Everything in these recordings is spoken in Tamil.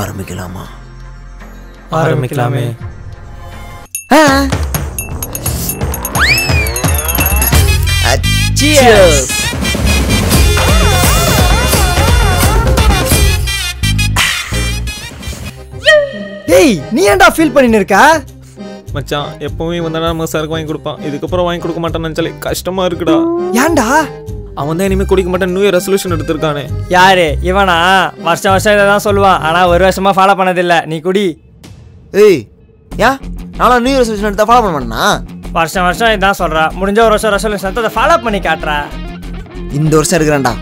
ஆரம்பிக்கலாமா? ஆரம்பிக்கலாமே. Cheers. டேய் நீ ஏன்டா ஃபீல் பண்ணின்னு இருக்க? மச்சான் எப்பவுமே வந்தானா நம்ம சரக்கு வாங்கி கொடுப்பான். இதுக்கப்புறம் வாங்கி கொடுக்க மாட்டான்னு நினைச்சாலே கஷ்டமா இருக்குடா. ஏன்டா? அவன் தான் இனிமேல் குடிக்க மாட்டான் நியூ இயர் ரெசல்யூஷன் எடுத்திருக்கானே. யாரு இவனா? வருஷம் வருஷம் இதை தான் சொல்லுவான், ஆனால் ஒரு வருஷமா ஃபாலோ பண்ணதில்லை. நீ குடி. ஏய் ஏன் நானும் நியூ இயர் ரெசல்யூஷன் எடுத்தா ஃபாலோ பண்ண மாட்டேனா? வருஷம் வருஷம் இதான் சொல்கிறா, முடிஞ்ச ஒரு வருஷம் ரெசல்யூஷன் அதை ஃபாலோ பண்ணி காட்டுறா. இந்த வருஷம் இருக்கிறேன்டா,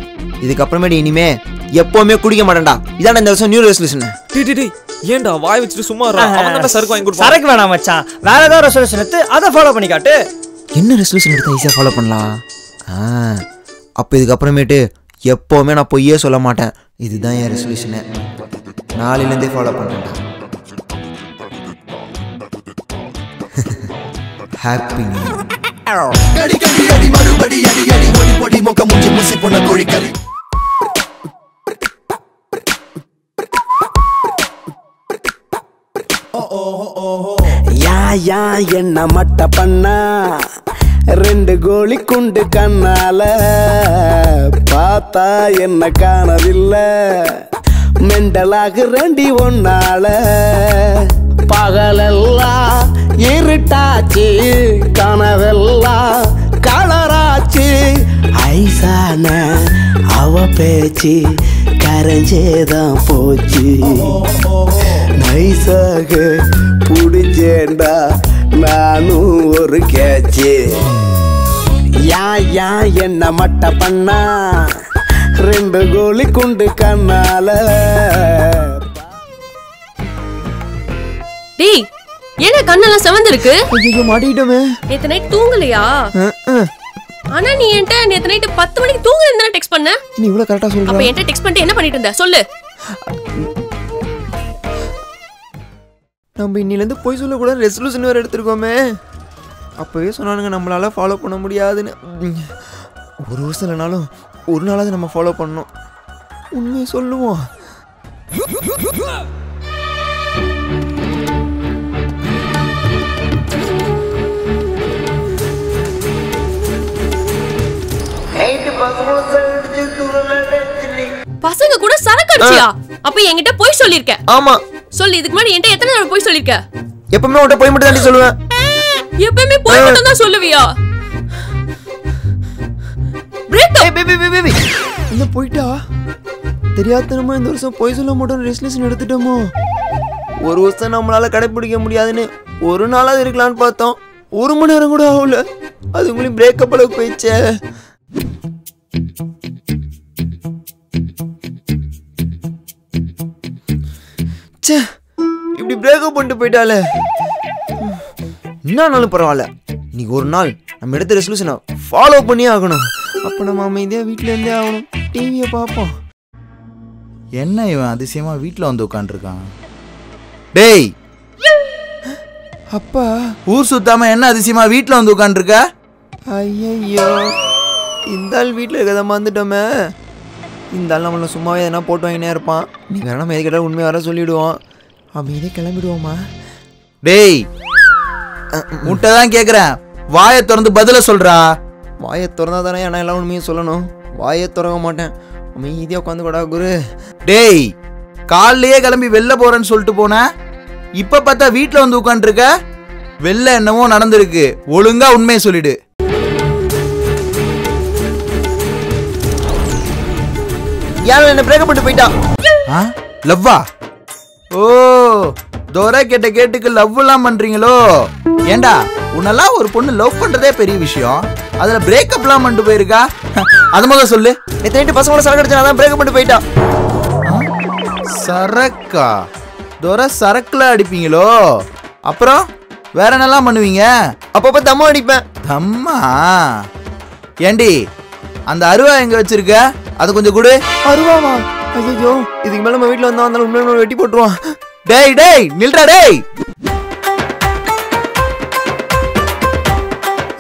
இதுக்கப்புறமேட்டு இனிமே எப்பவுமே குடிக்க மாட்டேன்டா. இதான் இந்த வருஷம் நியூ ரெசல்யூஷன். டி ஏன்டா வாய் வச்சுட்டு சும்மா அவன் தான் சரக்கு வாங்கி கொடுப்பான். சரக்கு வேணாம் மச்சான், வேற ஏதாவது ரெசல்யூஷன் எடுத்து அதை ஃபாலோ பண்ணி காட்டு. என்ன ரெசல்யூஷன் எடுத்தா ஈஸியாக ஃபாலோ பண்ணலாம்? அப்போ இதுக்கப்புறமேட்டு எப்போவுமே நான் பொய்யே சொல்ல மாட்டேன். இதுதான் என் ரெசல்யூஷனு, நாளையிலேருந்தே ஃபாலோ பண்ணுறேன்டா. Happy new year. யா என்ன மட்ட பண்ணா, 2 கோழி குண்டு கண்ணால பார்த்தா என்ன காணவில்லை, மெண்டலாக ரெண்டி ஒன்னால. பகலெல்லாம் இருட்டாச்சு, கனவெல்லாம் கலராச்சு, ஐசான அவ பேச்சு கரைஞ்சேதான் போச்சு. நைசாக புடிச்சேண்டா நானும் ஒரு கேச்சு. யா என்ன மட்ட பண்ணா, 2 கோழி குண்டு கண்ணால. டேய் என்ன கண்ணெல்லாம் செவந்து இருக்கு? ஐயோ மாட்டிட்டோமே. நேத்து நைட் தூங்கலையா? ஆனா நீ என்கிட்ட நேத்து நைட் 10 மணிக்கு தூங்குறேன்னு டெக்ஸ்ட் பண்ண. நீ இவ்வளவு கரெக்டா சொல்ற? அப்ப என்கிட்ட டெக்ஸ்ட் பண்ணிட்டு என்ன பண்ணிட்டு இருந்த சொல்லு. நம்ம இன்னிலேருந்து போய் சொல்லக்கூட ரெசல்யூஷன் வேறு எடுத்துருக்கோமே. அப்போவே சொன்னானுங்க நம்மளால் ஃபாலோ பண்ண முடியாதுன்னு. ஒரு வருஷம் இல்லைனாலும் ஒரு நாளாவது நம்ம ஃபாலோ பண்ணோம். உண்மையை சொல்லுவோம். பசங்க கூட சரக்கு அடிச்சியா? அப்ப என்கிட்ட போய் சொல்லிருக்க. ஆமா சொல்லு, இதுக்கு முன்னாடி என்கிட்ட எத்தனை தடவை போய் சொல்லிருக்க? எப்பவுமே உன்கிட்ட போய் மட்டும் தாண்டி சொல்லுவேன். எப்பவுமே போய் மட்டும் தான் சொல்லுவியா? என்ன போயிட்டா? தெரியாதனமா இந்த வருஷம் போய் சொல்ல மாட்டோம் ரெசல்யூஷன் எடுத்துட்டோமோ. ஒரு வருஷம் நம்மளால கடைபிடிக்க முடியாதுன்னு ஒரு நாளாவது இருக்கலான்னு பார்த்தோம். 1 மணி நேரம் கூட ஆகல, அது உங்களுக்கு பிரேக்கப் அளவுக்கு போயிடுச்சே. இப்படி பிரேக்கப் பண்ணிட்டு போயிட்டாலே. என்னாலும் பரவாயில்ல, இன்னைக்கு ஒரு நாள் நம்ம எடுத்த ரெசல்யூஷனை ஃபாலோ பண்ணி ஆகணும். அப்போ நம்ம அமைதியாக வீட்டில் இருந்தே ஆகணும், டிவியை பார்ப்போம். என்ன இவன் அதிசயமா வீட்டில் வந்து உட்காந்துருக்கான்? டேய் அப்பா, ஊர் சுத்தாம என்ன அதிசயமா வீட்டில் வந்து உட்காந்துருக்க? ஐயோ, இந்த ஆள் வீட்டில் இருக்கிறத மறந்துட்டோமே. இந்த ஆள் நம்மளை சும்மாவே எதனா போட்டு வாங்கினே இருப்பான். நீ வேற நம்ம எது கேட்டாலும் உண்மையை வர சொல்லிவிடுவோம். அமைதியே கிளம்பிடுவோமா? டேய் முட்டை தான் கேட்குறேன், வாயை திறந்து பதில சொல்றா. வாயை திறந்தா தானே நான் எல்லாம் உண்மையை சொல்லணும். வாயை திறக்க மாட்டேன், அமைதியாக உட்காந்து கூடா குரு. டேய் காலையே கிளம்பி வெளில போறேன்னு சொல்லிட்டு போன, இப்ப பார்த்தா வீட்டில் வந்து உட்காந்துருக்க. வெளில என்னவோ நடந்திருக்கு, ஒழுங்கா உண்மையை சொல்லிடு. யாரும் என்ன பிரேக்கப் பண்ணிட்டு போயிட்டா. லவ்வா? ஓ, தோரா கேட்ட கேட்டுக்கு லவ் எல்லாம் பண்றீங்களோ? ஏண்டா உன்னெல்லாம் ஒரு பொண்ணு லவ் பண்றதே பெரிய விஷயம், அதுல பிரேக்கப் எல்லாம் பண்ணிட்டு போயிருக்கா? அது முதல்ல சொல்லு. நேற்று பசங்களோட சரக்கு அடிச்சா தான் பிரேக்கப் பண்ணிட்டு போயிட்டா. சரக்கா? தோரா சரக்குல அடிப்பீங்களோ? அப்புறம் வேற என்னெல்லாம் பண்ணுவீங்க? அப்பப்ப தம்மா அடிப்பேன். தம்மா? ஏண்டி அந்த அருவா எங்க வச்சிருக்க? அது கொஞ்சம் கொடு. அருவாவா? ஐயோ, இதுக்கு மேல நம்ம வீட்டுல வந்தா அந்த உண்மையில வெட்டி போட்டுருவான். டேய் டேய் நில்றா டேய்.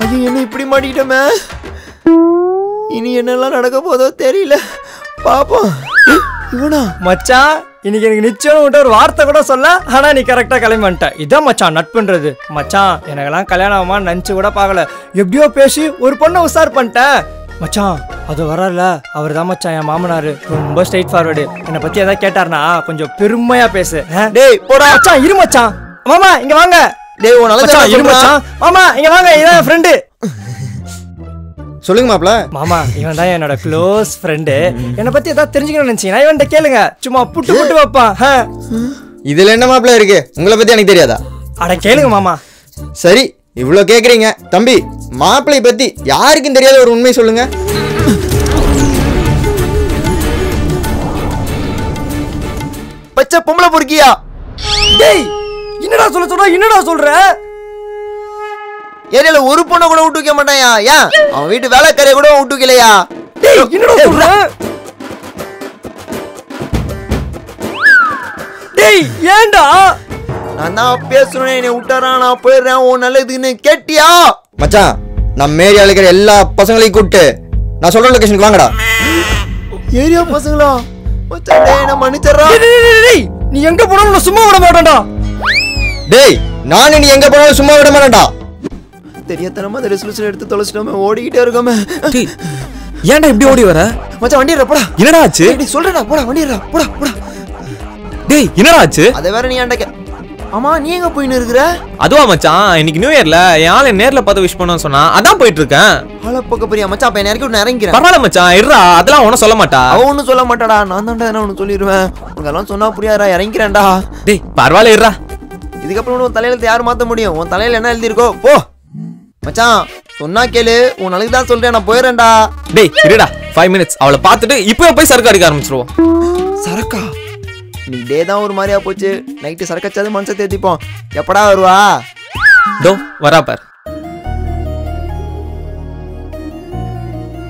ஐயோ, என்ன இப்படி மாட்டிக்கிட்டோமே. இனி என்னெல்லாம் நடக்க போதோ தெரியல, பாப்போம். இவனா மச்சான் இன்னைக்கு எனக்கு நிச்சயம் விட்டு ஒரு வார்த்தை கூட சொல்ல, ஆனா நீ கரெக்டா கிளம்பி வந்துட்ட. இதான் மச்சான் நட்புன்றது. மச்சான் எனக்கெல்லாம் கல்யாணம் ஆகுமா நினைச்சு கூட பார்க்கல. எப்படியோ பேசி ஒரு பொண்ணை உசார் பண்ணிட்டேன் மச்சான். அது வரல, அவர் தான் மச்சான் என் மாமனாரு. ரொம்ப ஸ்ட்ரைட் ஃபார்வர்டு. என்னை பத்தி ஏதாவது கேட்டார்னா கொஞ்சம் பெருமையா பேசு. டேய் போடா மச்சான் இரு மச்சான். மாமா இங்க வாங்க. டேய் உன் மச்சான் இரு மச்சான். மாமா இங்க வாங்க, இதான் ஃப்ரெண்டு. சொல்லுங்க மாப்ள. மாமா இவன் தான் என்னோட க்ளோஸ் ஃப்ரெண்டு. என்னை பத்தி ஏதாவது தெரிஞ்சுக்கணும்னு நினைச்சீங்கன்னா இவன்கிட்ட கேளுங்க. சும்மா புட்டு புட்டு வைப்பான். இதுல என்ன மாப்ள இருக்கு? உங்களை பத்தி எனக்கு தெரியாதா? அட கேளுங்க மாமா. சரி இவ்வளோ கேக்குறீங்க. தம்பி மாப்பிள்ளை பத்தி யாருக்கும் தெரியாத ஒரு உண்மை சொல்லுங்க. பச்சை பொம்பளை பொறுக்கியா? டேய் என்னடா சொல்ற? ஏரியால ஒரு பொண்ணை கூட விட்டு வைக்க மாட்டாயா? ஏன் அவன் வீட்டு வேலைக்காரைய கூட விட்டு வைக்கலையா? டேய் என்னடா சொல்ற? டேய் ஏன்டா? நான் தான் பேசுறேன், என்னை விட்டாரா நான் போயிடுறேன், உன் நல்லதுன்னு கேட்டியா? மச்சான் நம்ம ஏரியால இருக்கிற எல்லா பசங்களையும் கூப்பிட்டு நான் சொல்ற லொகேஷனுக்கு வாங்கடா. ஏரியா பசங்களா? மச்சான் டேய் என்ன மன்னிச்சறா. டேய் நீ எங்க போனாலும் நான் சும்மா விட மாட்டேன்டா. டேய் நானே நீ எங்க போனாலும் சும்மா விட மாட்டேன்டா. தெரியாதனமா அந்த ரெசல்யூஷன் எடுத்து தொலைச்சிட்டோமே, ஓடிக்கிட்டே இருக்கோமே. ஏன்டா இப்படி ஓடி வர? மச்சான் வண்டியறா போடா. என்னடா ஆச்சு? டேய் சொல்றடா போடா வண்டியறா போடா போடா. டேய் என்னடா ஆச்சு? அத வேற நீ ஏன்டா ஆமா நீ எங்க போயின்னு இருக்கற? அதுவா மச்சான், இன்னைக்கு நியூ இயர்ல என் ஆளை நேர்ல பார்த்து விஷ் பண்ணணும்னு சொன்னா அதான் போயிட்டு இருக்கேன். ஆள பக்க போறியா மச்சான்? அப்ப என்ன இறக்கி இறங்கிறேன். பரவாயில்ல மச்சான் இருடா, அதெல்லாம் ஒன்னும் சொல்ல மாட்டா. அவ ஒன்னும் சொல்ல மாட்டாடா, நான் தான்டா என்ன ஒன்னு சொல்லிடுவேன். உனக்கெல்லாம் சொன்னா புரியாதா? இறங்கிறேன்டா. டேய் பரவாயில்ல இருடா. இதுக்கப்புறம் உன் தலையில யார் மாத்த முடியும்? உன் தலையில என்ன எழுதி இருக்கோ போ. மச்சான் சொன்னா கேளு, உன் நாளைக்கு தான் சொல்றேன், நான் போயிடுறேன்டா. டேய் இருடா 5 minutes அவளை பார்த்துட்டு இப்போ போய் சரக்கு அடிக்க ஆரம்பிச்சிருவோம். சரக்கா? நீ டே தான் ஒரு மாதிரியா போச்சு. நைட்டு சரக்கச்சாது மனசை தேத்திப்போம். எப்படா வருவா? தோ வரா பார்.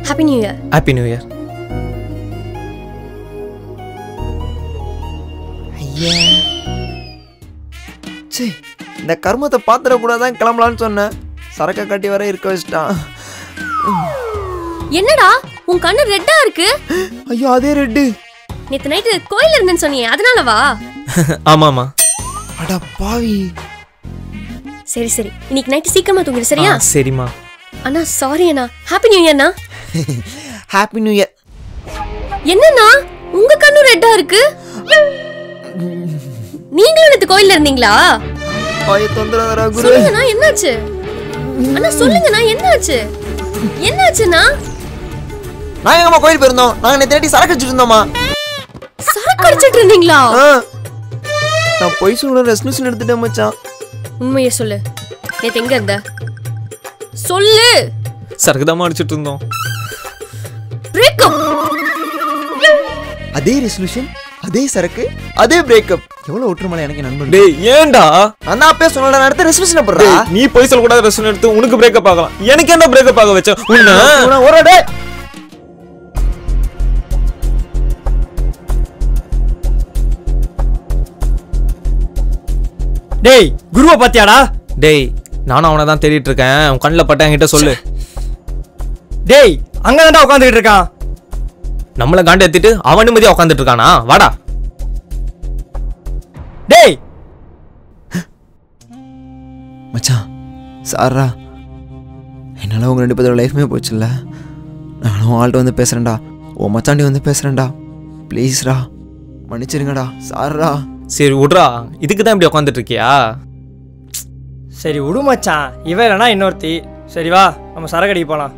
Happy new year. Happy new year. ஐயா சே, இந்த கர்மத்தை பாத்திரக்கூடாதான் கிளம்பலான்னு சொன்னேன். சரக்கை கட்டி வர இருக்க வச்சிட்டான். என்னடா உன் கண்ணு ரெட்டா இருக்கு? ஐயோ அதே ரெட்டு. நேத்து நைட்டு கோயில்ல இருந்தேன்னு சொன்னியே, அதனாலவா? ஆமாமா. அட பாவி. சரி சரி, இன்னைக்கு நைட்டு சீக்கிரமா தூங்கிடு சரியா? சரிம்மா. அண்ணா சாரி அண்ணா. ஹாப்பி நியூ இயர்ண்ணா. Happy new year. என்னண்ணா உங்க கண்ணு ரெட்டா இருக்கு? நீங்களும் நேத்து கோயில்ல இருந்தீங்களா? ஆய தொந்தரவரா குரு. சொல்லுங்கண்ணா என்னாச்சு? அண்ணா சொல்லுங்கண்ணா என்னாச்சு? என்னாச்சுண்ணா? நாங்க எங்கம்மா கோயில் போயிருந்தோம். நாங்க நேத்து நைட்டு சரக்கு அடிச்சிட்டு இருந்தோம்மா. சரக்கு அடிச்சிட்டு இருந்தீங்களா? நான் போய் சொல்ல ரெசல்யூஷன் எடுத்துட்டேன் மச்சான். உண்மையை சொல்லு, நேத்து எங்க இருந்த? சொல்லு. சரக்கு தான் அடிச்சிட்டு இருந்தோம். பிரேக்கப். அதே ரெசல்யூஷன், அதே சரக்கு, அதே பிரேக்கப். எவ்வளவு ஒற்றுமலை எனக்கு நண்பன். டேய் ஏன்டா? நான் தான் அப்பவே சொன்னல, அடுத்த ரெசல்யூஷன் போடுறா. நீ போய் சொல்ல கூடாத ரெசல்யூஷன் எடுத்து உனக்கு பிரேக்கப் ஆகலாம். எனக்கு என்ன பிரேக்கப் ஆக வச்ச? உன்ன ஒரு டே. டேய் குருவை பாத்தியாடா? டேய் நானும் அவனை தான் தேடிட்டு இருக்கேன். உன் கண்ணில் பட்ட என்கிட்ட சொல்லு. டேய் அங்கதான்டா உட்காந்துக்கிட்டு இருக்கான். நம்மள காண்ட ஏத்திட்டு அவன் நிம்மதியா உட்காந்துட்டு இருக்கானா? வாடா. டேய் மச்சான் சாரா, என்னால உங்க 2 பேரோட லைஃப்மே போச்சுல்ல. நானும் ஆள்கிட்ட வந்து பேசுறேன்டா, உன் மச்சாண்டி வந்து பேசுறேன்டா. ப்ளீஸ்ரா மன்னிச்சிருங்கடா சாரா. சரி விட்றா, இதுக்கு தான் இப்படி உட்காந்துட்டு இருக்கியா? சரி விடு மச்சான், இவன் இல்லைனா இன்னொருத்தி. சரி வா நம்ம சரக்கடிக்கு போலாம்.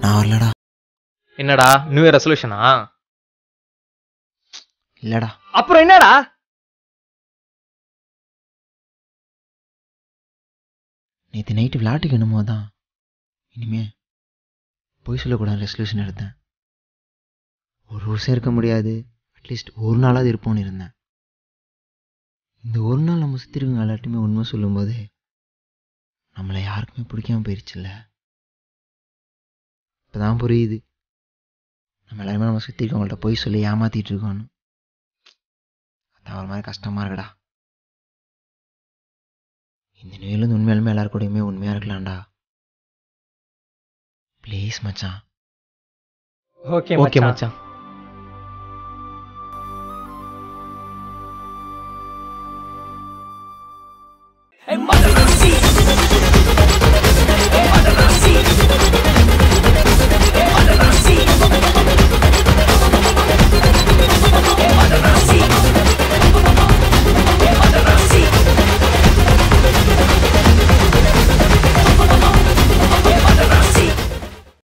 நான் வரலடா. என்னடா நியூ இயர் ரெசல்யூஷனா? இல்லடா. அப்புறம் என்னடா? நேற்று நைட்டு விளையாட்டுக்கு என்னமோ தான். இனிமே போய் சொல்லக்கூடாது ரெசல்யூஷன் எடுத்தேன். ஒரு வருஷம் இருக்க முடியாது, அட்லீஸ்ட் ஒரு நாளாவது இருப்போன்னு இருந்தேன். இந்த ஒரு நாள் நம்ம சுற்றி இருக்கவங்க எல்லாத்தையுமே உண்மை சொல்லும்போது நம்மளை யாருக்குமே பிடிக்காம போயிடுச்சுல்ல. இப்போ தான் புரியுது நம்ம எல்லாருமே நம்ம சுற்றி இருக்கவங்கள்ட்ட போய் சொல்லி ஏமாத்திட்டு இருக்கோன்னு. அதான் ஒரு மாதிரி கஷ்டமாக இருக்குடா. இந்த நிலையிலேருந்து உண்மையாலுமே எல்லாருக்கூடையுமே உண்மையாக இருக்கலாம்டா. ப்ளீஸ் மச்சான். ஓகே ஓகே மச்சான்.